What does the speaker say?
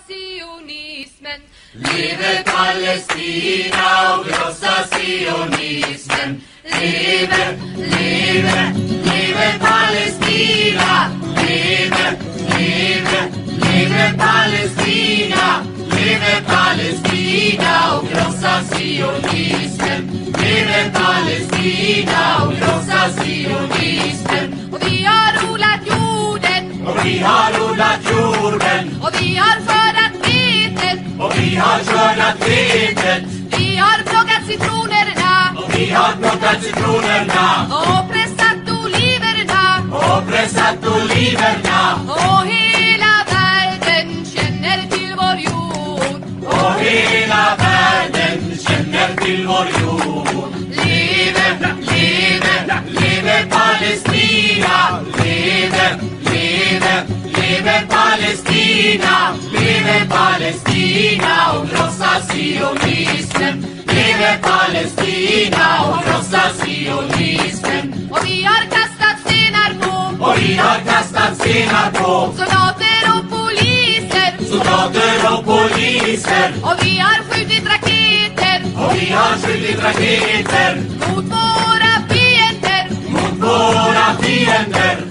sionismen. Leve Palestina och krossa sionismen. Leve, leve, leve Palestina. Leve, leve, leve Palestina. Leve Palestina och krossa sionismen. Leve Palestina och krossa sionismen. Och vi har odlat jorden. Och vi har odlat jorden. Och vi har skördat vetet. Och vi har skördat vetet. Vi har plockat citronerna. Och vi har plockat citronerna. Och pressat oliverna. Och pressat oliverna. Och hela världen känner till vår jord. Och hela världen känner till vår jord. Leve, leve, leve Palestina. Leve, leve, leve Palestina. Leve Palestina och krossa sionismen. Leve Palestina och krossa sionismen. Och vi har kastat stenar på. Och vi har kastat stenar på Soldater och poliser. soldater och poliser. Och vi har skjutit raketer. Och vi har skjutit raketer Mot våra fiender. mot våra fiender.